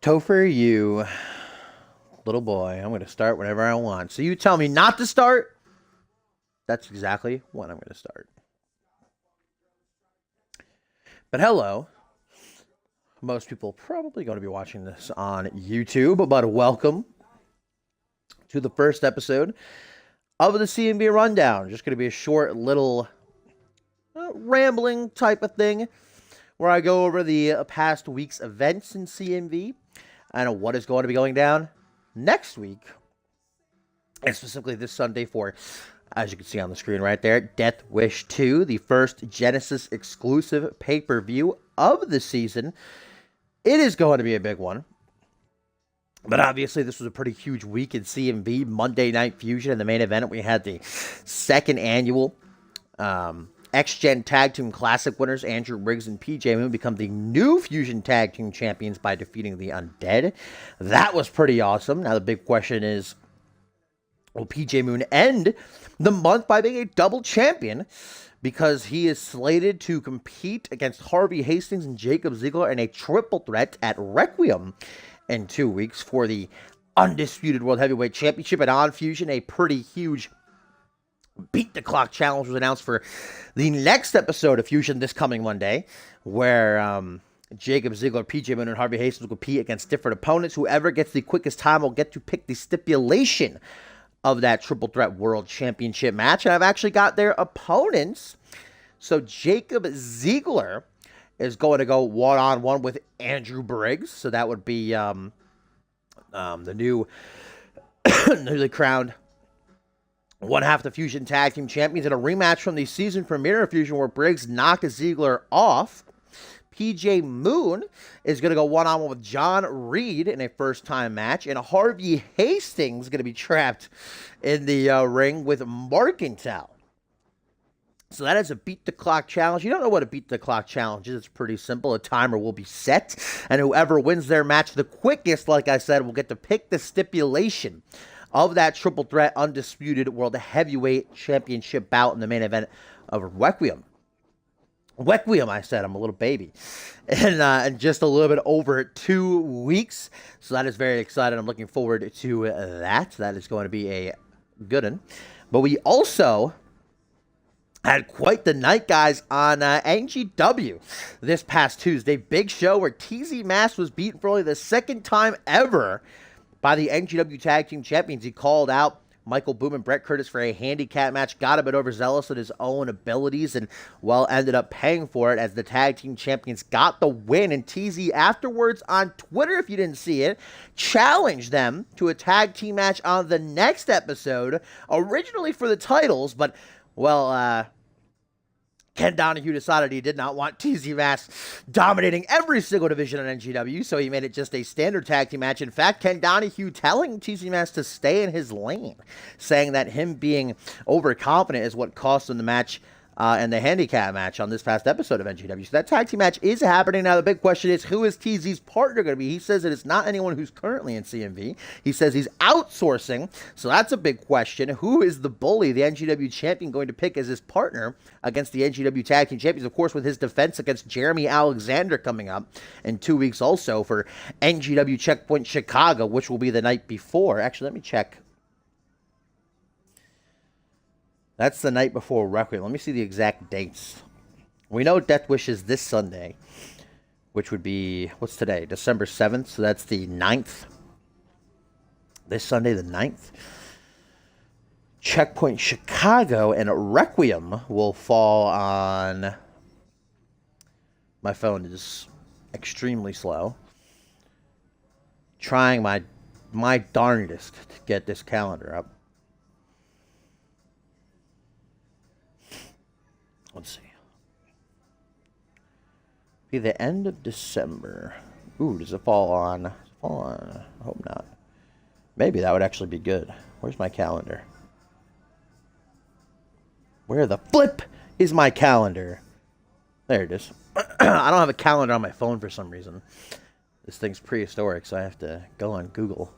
Topher, you little boy, I'm going to start whenever I want. So you tell me not to start, that's exactly when I'm going to start. But hello. Most people probably going to be watching this on YouTube, but welcome to the first episode of the CMV Rundown. Just going to be a short little rambling type of thing where I go over the past week's events in CMV and what is going to be going down next week, and specifically this Sunday for, as you can see on the screen right there, Death Wish 2, the first Genesis exclusive pay-per-view of the season. It is going to be a big one. But obviously, this was a pretty huge week in CMV. Monday Night Fusion in the main event. We had the second annual X-Gen Tag Team Classic winners, Andrew Riggs and PJ Moon, become the new Fusion Tag Team Champions by defeating the Undead. That was pretty awesome. Now, the big question is, will PJ Moon end the month by being a double champion? Because he is slated to compete against Harvey Hastings and Jacob Ziegler in a triple threat at Requiem in 2 weeks for the undisputed World Heavyweight Championship. And on Fusion, a pretty huge Beat the Clock challenge was announced for the next episode of Fusion this coming Monday, where Jacob Ziegler, PJ Moon, and Harvey Hastings will compete against different opponents. Whoever gets the quickest time will get to pick the stipulation of that Triple Threat World Championship match. And I've actually got their opponents. So Jacob Ziegler is going to go one-on-one with Andrew Briggs. So that would be the new newly crowned one half the Fusion Tag Team Champions in a rematch from the season premiere of Fusion where Briggs knocked Ziegler off. PJ Moon is going to go one-on-one with John Reed in a first-time match. And Harvey Hastings is going to be trapped in the ring with Markentel. So that is a Beat the Clock challenge. You don't know what a Beat the Clock challenge is. It's pretty simple. A timer will be set. And whoever wins their match the quickest, like I said, will get to pick the stipulation of that triple threat undisputed World Heavyweight Championship bout in the main event of Requiem. Requiem, I said. I'm a little baby. And just a little bit over 2 weeks. So that is very exciting. I'm looking forward to that. That is going to be a good one. But we also had quite the night, guys, on NGW this past Tuesday. Big show where TZ Mass was beaten for only the second time ever by the NGW Tag Team Champions. He called out Michael Boom and Brett Curtis for a handicap match, got a bit overzealous with his own abilities, and, well, ended up paying for it as the Tag Team Champions got the win. And TZ afterwards on Twitter, if you didn't see it, challenged them to a tag team match on the next episode, originally for the titles, but, well, Ken Donahue decided he did not want TZ Mass dominating every single division on NGW, so he made it just a standard tag team match. In fact, Ken Donahue telling TZ Mass to stay in his lane, saying that him being overconfident is what cost him the match and the handicap match on this past episode of NGW. So that tag team match is happening. Now, the big question is, who is TZ's partner going to be? He says that it's not anyone who's currently in CMV. He says he's outsourcing, so that's a big question. Who is the bully, the NGW champion, going to pick as his partner against the NGW Tag Team Champions? Of course, with his defense against Jeremy Alexander coming up in 2 weeks also for NGW Checkpoint Chicago, which will be the night before. Actually, let me check. That's the night before Requiem. Let me see the exact dates. We know Death Wish is this Sunday, which would be, what's today? December 7th, so that's the 9th. This Sunday, the 9th. Checkpoint Chicago and Requiem will fall on... My phone is extremely slow. Trying my darndest to get this calendar up. Let's see. Be the end of December. Ooh, does it fall on? I hope not. Maybe that would actually be good. Where's my calendar? Where the flip is my calendar? There it is. I don't have a calendar on my phone for some reason. This thing's prehistoric, so I have to go on Google.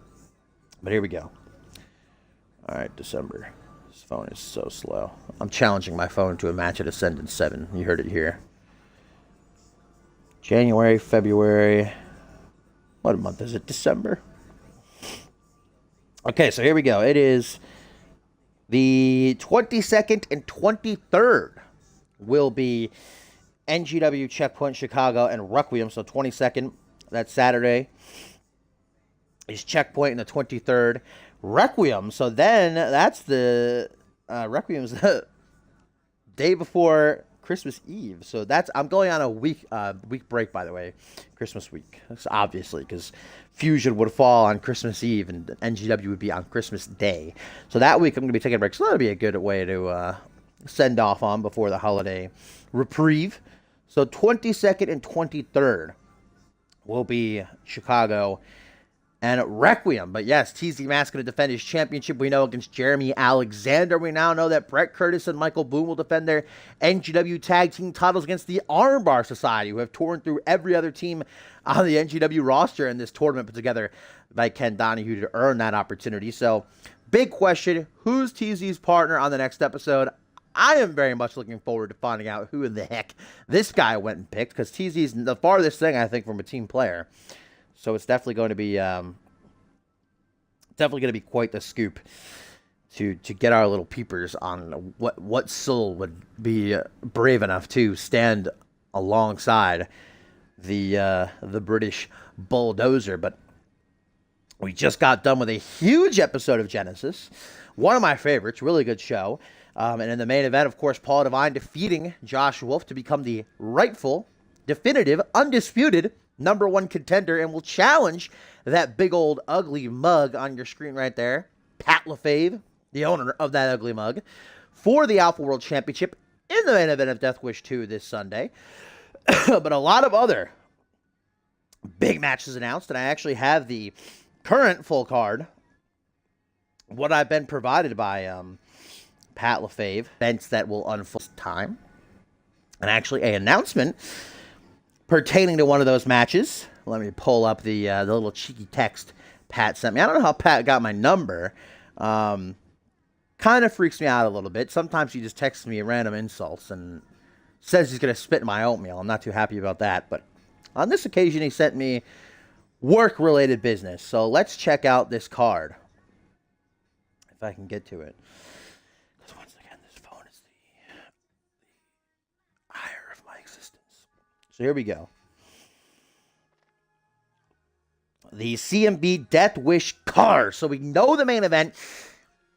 But here we go. All right, December. This phone is so slow. I'm challenging my phone to a match at Ascendant 7. You heard it here. January, February. What month is it? December. Okay, so here we go. It is the 22nd and 23rd will be NGW Checkpoint Chicago and Requiem. So 22nd, that's Saturday, is Checkpoint, and the 23rd, Requiem. So then that's the Requiem's the day before Christmas Eve. So that's, I'm going on a week break, by the way, Christmas week. That's obviously because Fusion would fall on Christmas Eve and NGW would be on Christmas Day. So that week I'm going to be taking a break. So that'll be a good way to send off on before the holiday reprieve. So 22nd and 23rd will be Chicago and Requiem. But yes, TZ Mask going to defend his championship, we know, against Jeremy Alexander. We now know that Brett Curtis and Michael Boone will defend their NGW tag team titles against the Armbar Society, who have torn through every other team on the NGW roster in this tournament put together by Ken Donahue to earn that opportunity. So, big question, who's TZ's partner on the next episode? I am very much looking forward to finding out who in the heck this guy went and picked, because TZ's the farthest thing, I think, from a team player. So it's definitely going to be quite the scoop to get our little peepers on what soul would be brave enough to stand alongside the British bulldozer. But we just got done with a huge episode of Genesis, one of my favorites, really good show. And in the main event, of course, Paul Devine defeating Josh Wolf to become the rightful, definitive, undisputed #1 contender, and will challenge that big old ugly mug on your screen right there, Pat LaFave, the owner of that ugly mug, for the Alpha World Championship in the main event of Death Wish 2 this Sunday. But a lot of other big matches announced, and I actually have the current full card, what I've been provided by Pat LaFave, events that will unfold time, and actually an announcement pertaining to one of those matches. Let me pull up the little cheeky text Pat sent me. I don't know how Pat got my number. Kind of freaks me out a little bit. Sometimes he just texts me random insults and says he's going to spit in my oatmeal. I'm not too happy about that. But on this occasion, he sent me work-related business. So let's check out this card, if I can get to it. Because once again, this phone is the ire of my existence. So here we go. The CMV Death Wish card. So we know the main event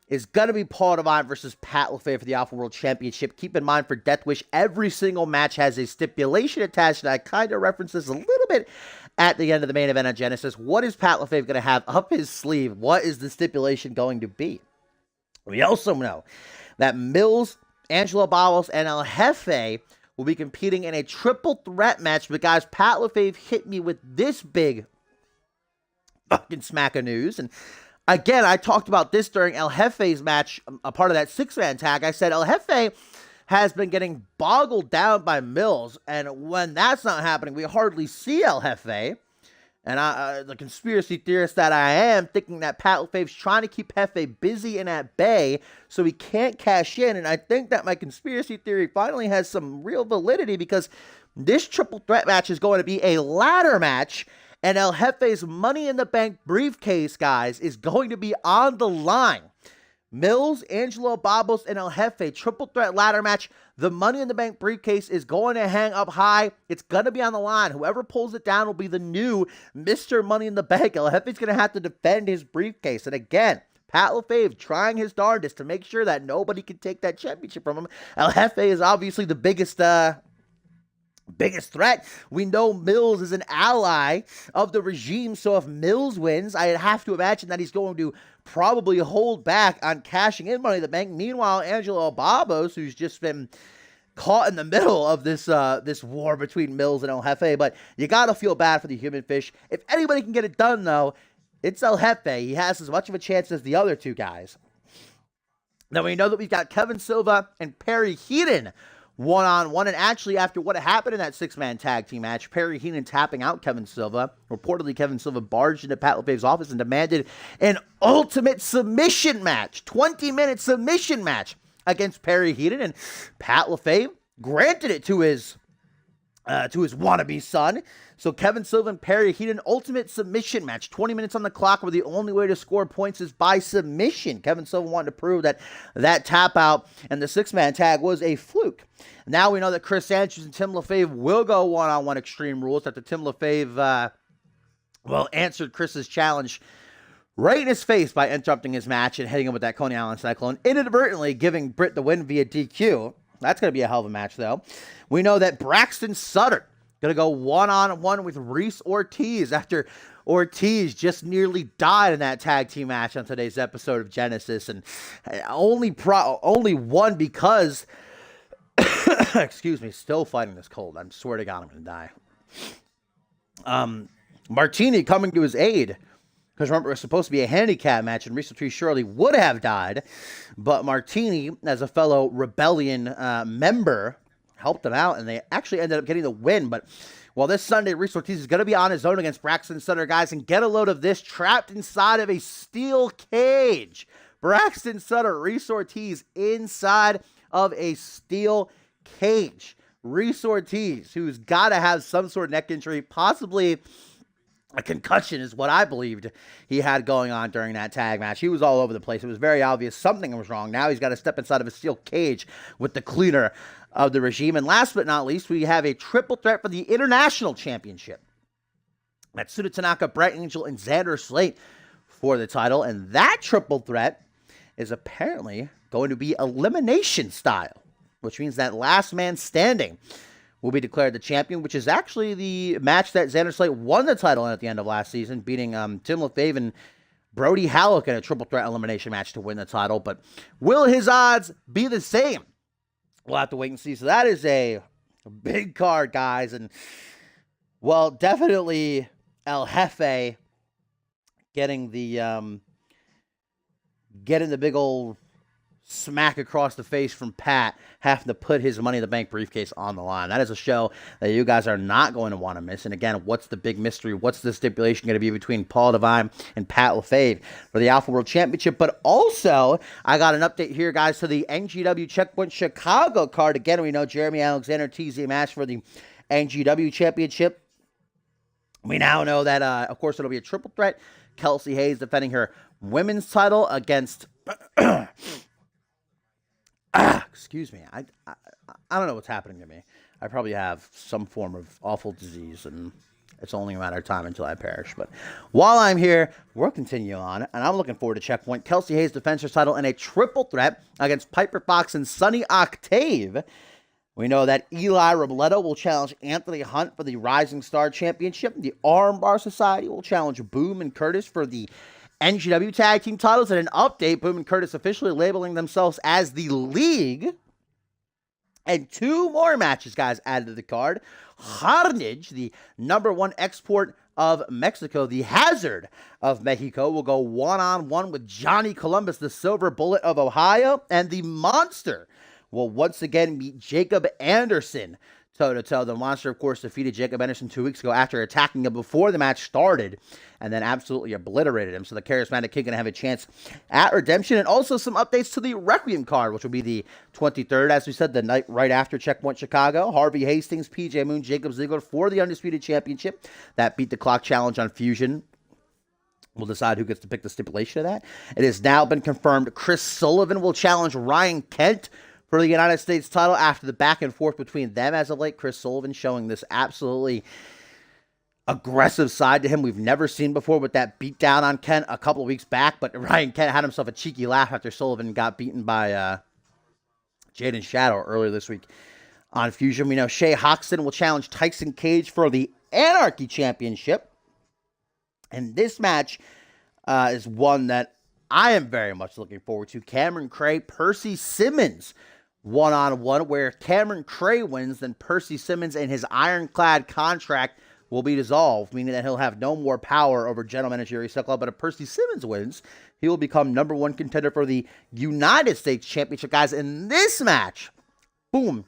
is going to be Paul Devine versus Pat LaFave for the Alpha World Championship. Keep in mind, for Death Wish, every single match has a stipulation attached, and I kind of reference this a little bit at the end of the main event on Genesis. What is Pat LaFave going to have up his sleeve? What is the stipulation going to be? We also know that Mills, Angelo Barros, and El Jefe will be competing in a triple threat match. But guys, Pat LaFave hit me with this big fucking smack of news. And again, I talked about this during El Jefe's match, a part of that six-man tag. I said El Jefe has been getting boggled down by Mills, and when that's not happening, we hardly see El Jefe. And the conspiracy theorist that I am, thinking that Pat LaFave's trying to keep Jefe busy and at bay so he can't cash in. And I think that my conspiracy theory finally has some real validity, because this triple threat match is going to be a ladder match, and El Jefe's Money in the Bank briefcase, guys, is going to be on the line. Mills, Angelo Barros, and El Jefe, triple threat ladder match. The Money in the Bank briefcase is going to hang up high. It's going to be on the line. Whoever pulls it down will be the new Mr. Money in the Bank. El Jefe's going to have to defend his briefcase. And again, Pat LaFave trying his darndest to make sure that nobody can take that championship from him. El Jefe is obviously the biggest threat. We know Mills is an ally of the regime, so if Mills wins, I have to imagine that he's going to probably hold back on cashing in Money in the Bank. Meanwhile, Angelo Barros, who's just been caught in the middle of this war between Mills and El Jefe, but you gotta feel bad for the human fish. If anybody can get it done, though, it's El Jefe. He has as much of a chance as the other two guys. Now, we know that we've got Kevin Silva and Perry Heaton one-on-one, and actually, after what happened in that six-man tag team match, Perry Heenan tapping out Kevin Silva, reportedly Kevin Silva barged into Pat LaFave's office and demanded an ultimate submission match, 20-minute submission match against Perry Heenan, and Pat LaFave granted it to his to his wannabe son. So Kevin Sullivan, Perry Heaton, ultimate submission match. 20 minutes on the clock where the only way to score points is by submission. Kevin Sullivan wanted to prove that that tap out and the six-man tag was a fluke. Now we know that Chris Andrews and Tim LaFave will go one-on-one Extreme Rules after Tim LaFave, answered Chris's challenge right in his face by interrupting his match and hitting him with that Coney Island Cyclone, inadvertently giving Britt the win via DQ. That's going to be a hell of a match, though. We know that Braxton Sutter going to go one-on-one with Reese Ortiz after Ortiz just nearly died in that tag team match on today's episode of Genesis, and only won because, excuse me, still fighting this cold. I swear to God, I'm going to die. Martini coming to his aid. Because remember, it was supposed to be a handicap match, and Reese Ortiz surely would have died. But Martini, as a fellow Rebellion member, helped him out, and they actually ended up getting the win. But this Sunday, Reese Ortiz is going to be on his own against Braxton Sutter, guys. And get a load of this, trapped inside of a steel cage. Braxton Sutter, Reese Ortiz inside of a steel cage. Reese Ortiz, who's got to have some sort of neck injury, possibly a concussion is what I believed he had going on during that tag match. He was all over the place. It was very obvious something was wrong. Now he's got to step inside of a steel cage with the cleaner of the regime. And last but not least, we have a triple threat for the International Championship. Matsuda Tanaka, Brett Angel, and Xander Slate for the title. And that triple threat is apparently going to be elimination style, which means that last man standing will be declared the champion, which is actually the match that Xander Slate won the title in at the end of last season, beating Tim LaFave and Brody Hallock in a triple threat elimination match to win the title. But will his odds be the same? We'll have to wait and see. So that is a big card, guys. And, definitely El Jefe getting the big old smack across the face from Pat, having to put his Money in the Bank briefcase on the line. That is a show that you guys are not going to want to miss. And again, what's the big mystery? What's the stipulation going to be between Paul Devine and Pat LaFave for the Alpha World Championship? But also, I got an update here, guys, to the NGW Checkpoint Chicago card. Again, we know Jeremy Alexander teased a match for the NGW Championship. We now know that, of course, it'll be a triple threat. Kelsey Hayes defending her women's title against excuse me. I don't know what's happening to me. I probably have some form of awful disease, and it's only a matter of time until I perish. But while I'm here, we'll continue on, and I'm looking forward to Checkpoint. Kelsey Hayes defends her title in a triple threat against Piper Fox and Sunny Octave. We know that Eli Robledo will challenge Anthony Hunt for the Rising Star Championship. The Armbar Society will challenge Boom and Curtis for the NGW Tag Team titles. And an update, Boom and Curtis officially labeling themselves as the League. And two more matches, guys, added to the card. Carnage, the #1 export of Mexico, the Hazard of Mexico, will go one-on-one with Johnny Columbus, the Silver Bullet of Ohio. And the Monster will once again meet Jacob Anderson toe-to-toe. The Monster, of course, defeated Jacob Anderson 2 weeks ago after attacking him before the match started and then absolutely obliterated him. So the Charismatic Kid going to have a chance at redemption. And also some updates to the Requiem card, which will be the 23rd, as we said, the night right after Checkpoint Chicago. Harvey Hastings, PJ Moon, Jacob Ziegler for the Undisputed Championship. That beat the clock challenge on Fusion. We'll decide who gets to pick the stipulation of that. It has now been confirmed Chris Sullivan will challenge Ryan Kent for the United States title after the back and forth between them as of late. Chris Sullivan showing this absolutely aggressive side to him we've never seen before with that beat down on Kent a couple of weeks back. But Ryan Kent had himself a cheeky laugh after Sullivan got beaten by Jaden Shadow earlier this week on Fusion. We know Shay Hoxton will challenge Tyson Cage for the Anarchy Championship. And this match is one that I am very much looking forward to. Cameron Cray, Percy Simmons, one-on-one, where Cameron Cray wins, then Percy Simmons and his ironclad contract will be dissolved, meaning that he'll have no more power over General Manager Yuri Sokolov. But if Percy Simmons wins, he will become #1 contender for the United States Championship, guys. In this match, boom,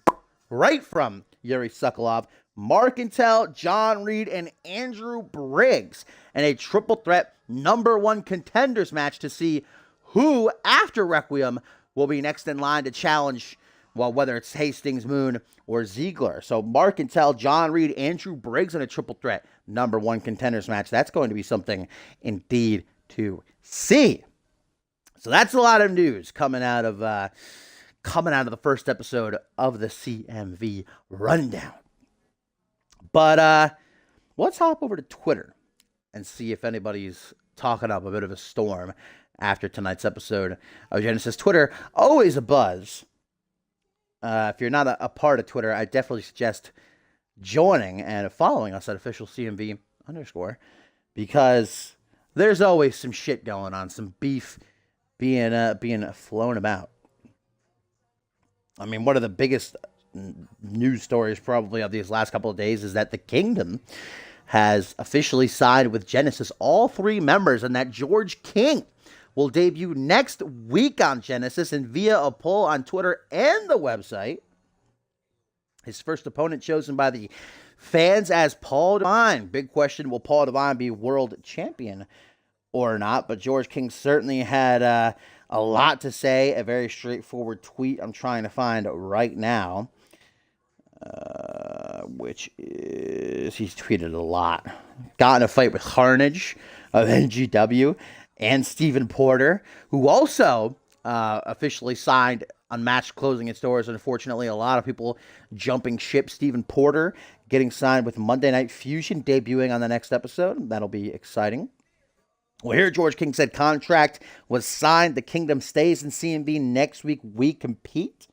right from Yuri Sokolov, Mark Intel, John Reed, and Andrew Briggs, and a triple threat #1 contenders match to see who, after Requiem, will be next in line to challenge Well, whether it's Hastings, Moon, or Ziegler. So Mark Intel, John Reed, Andrew Briggs in a triple threat #1 contenders match. That's going to be something indeed to see. So that's a lot of news coming out of the first episode of the CMV Rundown. But let's hop over to Twitter and see if anybody's talking up a bit of a storm after tonight's episode of Genesis. Twitter, always a buzz. If you're not a part of Twitter, I definitely suggest joining and following us at official CMV _ because there's always some shit going on, some beef being flown about. I mean, one of the biggest news stories probably of these last couple of days is that the Kingdom has officially signed with Genesis, all 3 members, and that George King will debut next week on Genesis, and via a poll on Twitter and the website, his first opponent chosen by the fans as Paul Devine. Big question, will Paul Devine be world champion or not? But George King certainly had a lot to say, a very straightforward tweet I'm trying to find right now, which is, he's tweeted a lot. Got in a fight with Carnage of NGW and Stephen Porter, who also officially signed on Match closing its doors. Unfortunately, a lot of people jumping ship. Stephen Porter getting signed with Monday Night Fusion, debuting on the next episode. That'll be exciting. Well, here George King said contract was signed. The Kingdom stays in CMV next week. We compete.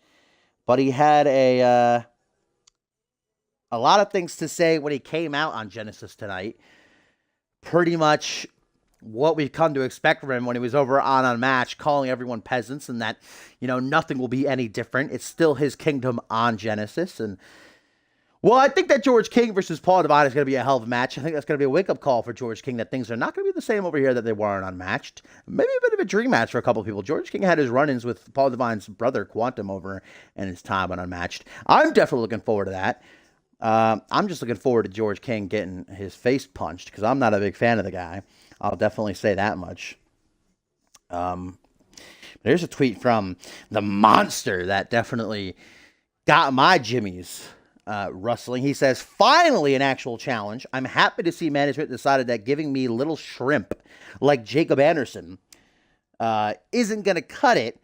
But he had a lot of things to say when he came out on Genesis tonight. Pretty much what we've come to expect from him when he was over on Unmatched, calling everyone peasants, and that, nothing will be any different. It's still his Kingdom on Genesis. And, well, I think that George King versus Paul Devine is going to be a hell of a match. I think that's going to be a wake-up call for George King, that things are not going to be the same over here that they were on Unmatched. Maybe a bit of a dream match for a couple of people. George King had his run-ins with Paul Devine's brother, Quantum, over in his time on Unmatched. I'm definitely looking forward to that. I'm just looking forward to George King getting his face punched, because I'm not a big fan of the guy. I'll definitely say that much. There's a tweet from the monster that definitely got my jimmies rustling. He says, finally an actual challenge. I'm happy to see management decided that giving me little shrimp like Jacob Anderson isn't going to cut it.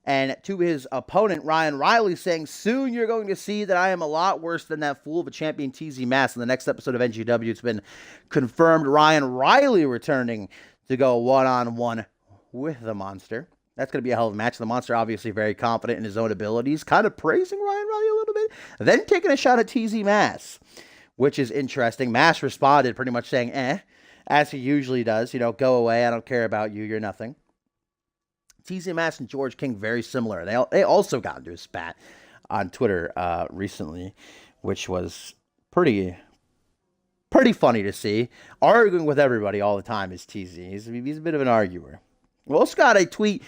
And to his opponent, Ryan Riley, saying, soon you're going to see that I am a lot worse than that fool of a champion TZ Mass. In the next episode of NGW, it's been confirmed Ryan Riley returning to go one-on-one with the Monster. That's going to be a hell of a match. The Monster obviously very confident in his own abilities, kind of praising Ryan Riley a little bit, then taking a shot at TZ Mass, which is interesting. Mass responded pretty much saying, as he usually does. Go away. I don't care about you. You're nothing. TZ Mass and George King, very similar. They also got into a spat on Twitter recently, which was pretty funny to see. Arguing with everybody all the time is TZ. He's a bit of an arguer. We also got a tweet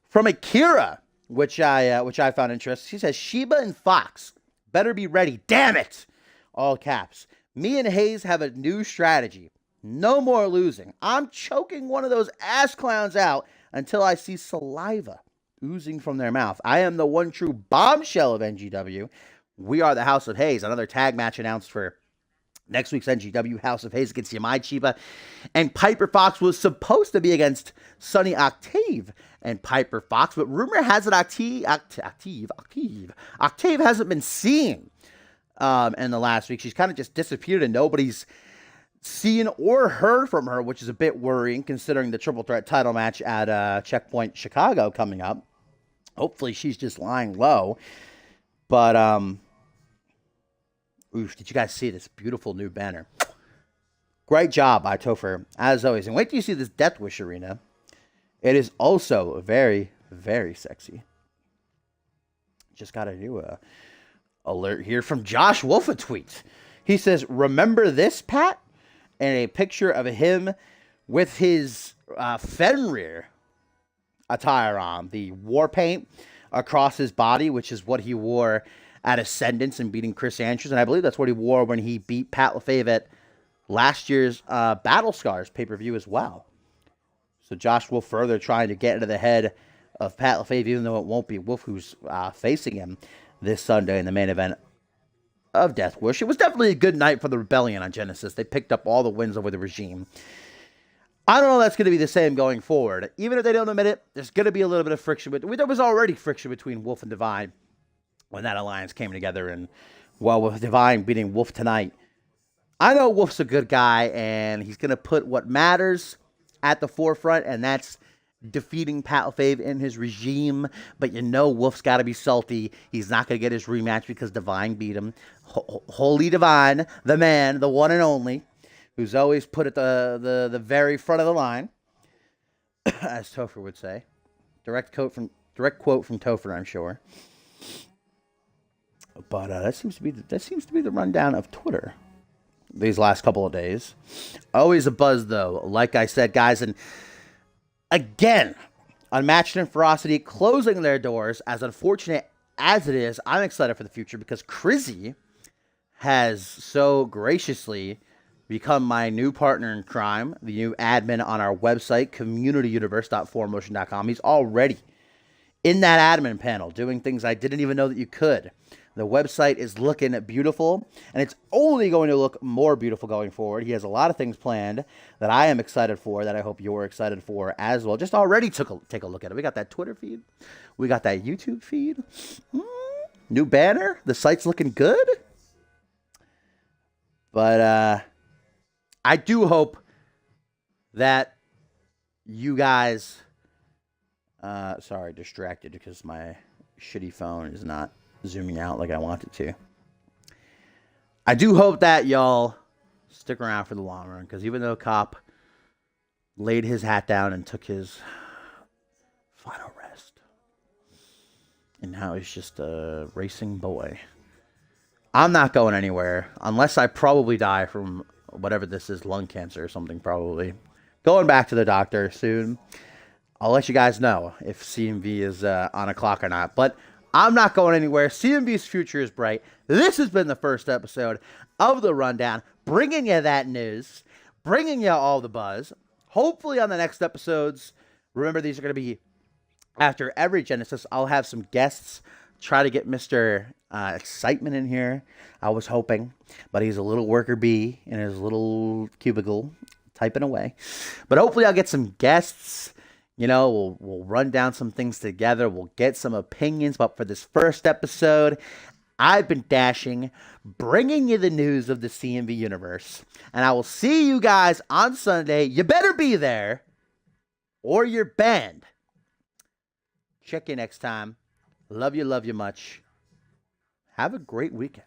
from Akira, which I found interesting. She says, Sheba and Fox better be ready. Damn it! All caps. Me and Hayes have a new strategy. No more losing. I'm choking one of those ass clowns out until I see saliva oozing from their mouth. I am the one true bombshell of NGW. We are the House of Hayes. Another tag match announced for next week's NGW. House of Hayes against Yamai Chiba. And Piper Fox was supposed to be against Sonny Octave and Piper Fox, but rumor has it Octave hasn't been seen in the last week. She's kind of just disappeared and nobody's seen or heard from her, which is a bit worrying considering the triple threat title match at Checkpoint Chicago coming up. Hopefully she's just lying low. But did you guys see this beautiful new banner? Great job by Topher, as always. And wait till you see this Death Wish arena. It is also very, very sexy. Just got a new alert here from Josh Wolf, a tweet. He says, remember this, Pat? And a picture of him with his Fenrir attire on, the war paint across his body, which is what he wore at Ascendance and beating Chris Andrews. And I believe that's what he wore when he beat Pat LaFave at last year's Battle Scars pay-per-view as well. So Josh Wolf further trying to get into the head of Pat LaFave, even though it won't be Wolf who's facing him this Sunday in the main event of Death Wish. It was definitely a good night for the Rebellion on Genesis. They picked up all the wins over the regime. I don't know if that's going to be the same going forward. Even if they don't admit it, there's going to be a little bit of friction. There was already friction between Wolf and Divine when that alliance came together. And, well, with Divine beating Wolf tonight, I know Wolf's a good guy, and he's going to put what matters at the forefront, and that's defeating Pat LaFave in his regime. But you know Wolf's got to be salty. He's not going to get his rematch because Divine beat him. Holy Divine, the man, the one and only, who's always put at the very front of the line, as Topher would say. Direct quote from Topher, I'm sure. But that seems to be the rundown of Twitter these last couple of days. Always a buzz, though. Like I said, guys, and again, Unmatched and Ferocity closing their doors. As unfortunate as it is, I'm excited for the future because Crizzy has so graciously become my new partner in crime, the new admin on our website, communityuniverse.4motion.com. He's already in that admin panel doing things I didn't even know that you could. The website is looking beautiful, and it's only going to look more beautiful going forward. He has a lot of things planned that I am excited for, that I hope you're excited for as well. Just already take a look at it. We got that Twitter feed. We got that YouTube feed. New banner. The site's looking good. But I do hope that you guys... sorry, distracted because my shitty phone is not zooming out like I want it to. I do hope that y'all stick around for the long run, because even though Cop laid his hat down and took his final rest, and now he's just a racing boy, I'm not going anywhere unless I probably die from whatever this is, lung cancer or something, probably. Going back to the doctor soon. I'll let you guys know if CMV is on a clock or not. But I'm not going anywhere. CMV's future is bright. This has been the first episode of The Rundown, bringing you that news, bringing you all the buzz. Hopefully on the next episodes, remember these are going to be after every Genesis, I'll have some guests. Try to get Mr. Excitement in here. I was hoping, but he's a little worker bee in his little cubicle typing away. But hopefully I'll get some guests. You know, we'll run down some things together. We'll get some opinions. But for this first episode, I've been dashing, bringing you the news of the CMV universe. And I will see you guys on Sunday. You better be there, or you're banned. Check you next time. Love you much. Have a great weekend.